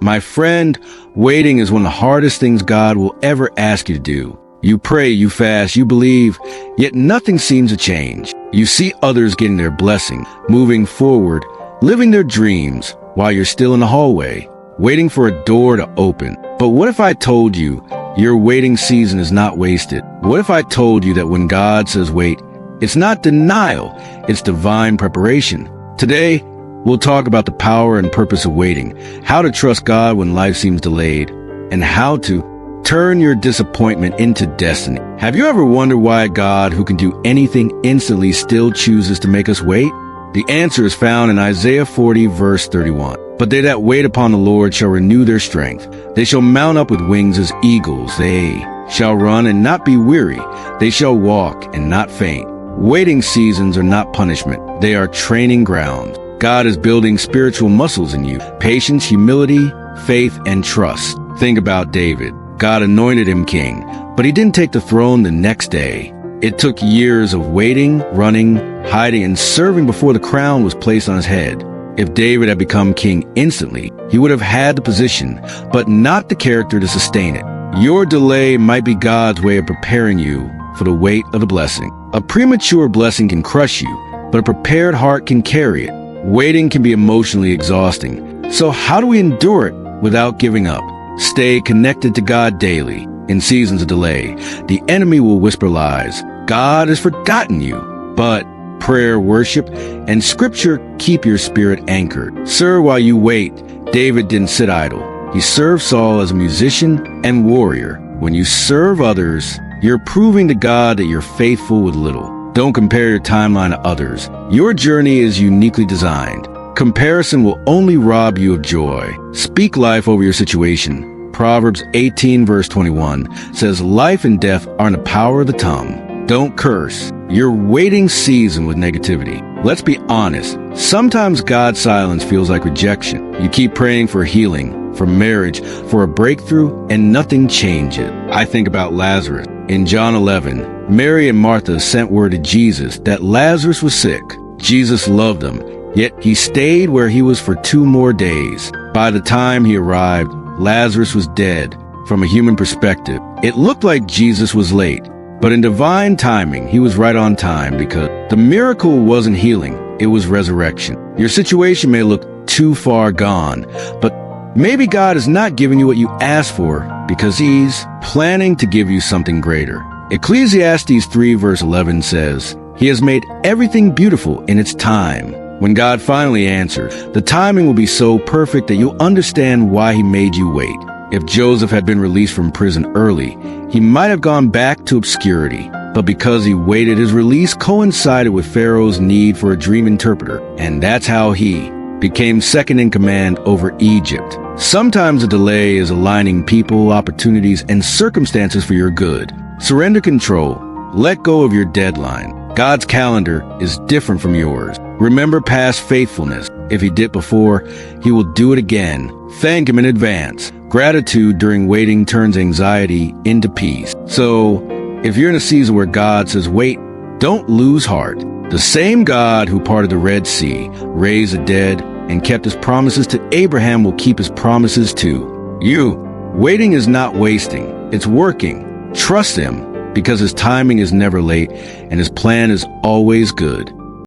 My friend, waiting is one of the hardest things God will ever ask you to do. You pray, you fast, you believe, yet nothing seems to change. You see others getting their blessing, moving forward, living their dreams, while you're still in the hallway, waiting for a door to open. But what if I told you your waiting season is not wasted? What if I told you that when God says wait, it's not denial, it's divine preparation? Today, we'll talk about the power and purpose of waiting, how to trust God when life seems delayed, and how to turn your disappointment into destiny. Have you ever wondered why God, who can do anything instantly, still chooses to make us wait? The answer is found in Isaiah 40, verse 31. But they that wait upon the Lord shall renew their strength. They shall mount up with wings as eagles. They shall run and not be weary. They shall walk and not faint. Waiting seasons are not punishment. They are training grounds. God is building spiritual muscles in you. Patience, humility, faith, and trust. Think about David. God anointed him king, but he didn't take the throne the next day. It took years of waiting, running, hiding, and serving before the crown was placed on his head. If David had become king instantly, he would have had the position, but not the character to sustain it. Your delay might be God's way of preparing you for the weight of the blessing. A premature blessing can crush you, but a prepared heart can carry it. Waiting can be emotionally exhausting. So how do we endure it without giving up? Stay connected to God daily. In seasons of delay, the enemy will whisper lies. God has forgotten you. But prayer, worship, and scripture keep your spirit anchored. Sir, while you wait, David didn't sit idle. He served Saul as a musician and warrior. When you serve others, you're proving to God that you're faithful with little. Don't compare your timeline to others. Your journey is uniquely designed. Comparison will only rob you of joy. Speak life over your situation. Proverbs 18 verse 21 says, life and death are in the power of the tongue. Don't curse your waiting season with negativity. Let's be honest. Sometimes God's silence feels like rejection. You keep praying for healing, for marriage, for a breakthrough, and nothing changes. I think about Lazarus. In John 11, Mary and Martha sent word to Jesus that Lazarus was sick. Jesus loved them. Yet he stayed where he was for 2 more days. By the time he arrived, Lazarus was dead. From a human perspective, it looked like Jesus was late. But in divine timing, he was right on time because the miracle wasn't healing, it was resurrection. Your situation may look too far gone, but maybe God is not giving you what you asked for because he's planning to give you something greater. Ecclesiastes 3 verse 11 says, he has made everything beautiful in its time. When God finally answers, the timing will be so perfect that you'll understand why he made you wait. If Joseph had been released from prison early, he might have gone back to obscurity. But because he waited, his release coincided with Pharaoh's need for a dream interpreter, and that's how he became second in command over Egypt. Sometimes a delay is aligning people, opportunities, and circumstances for your good. Surrender control. Let go of your deadline. God's calendar is different from yours. Remember past faithfulness. If he did before, he will do it again. Thank him in advance. Gratitude during waiting turns anxiety into peace. So, if you're in a season where God says, wait, don't lose heart. The same God who parted the Red Sea, raised the dead, and kept his promises to Abraham will keep his promises to you. Waiting is not wasting. It's working. Trust him, because his timing is never late and his plan is always good.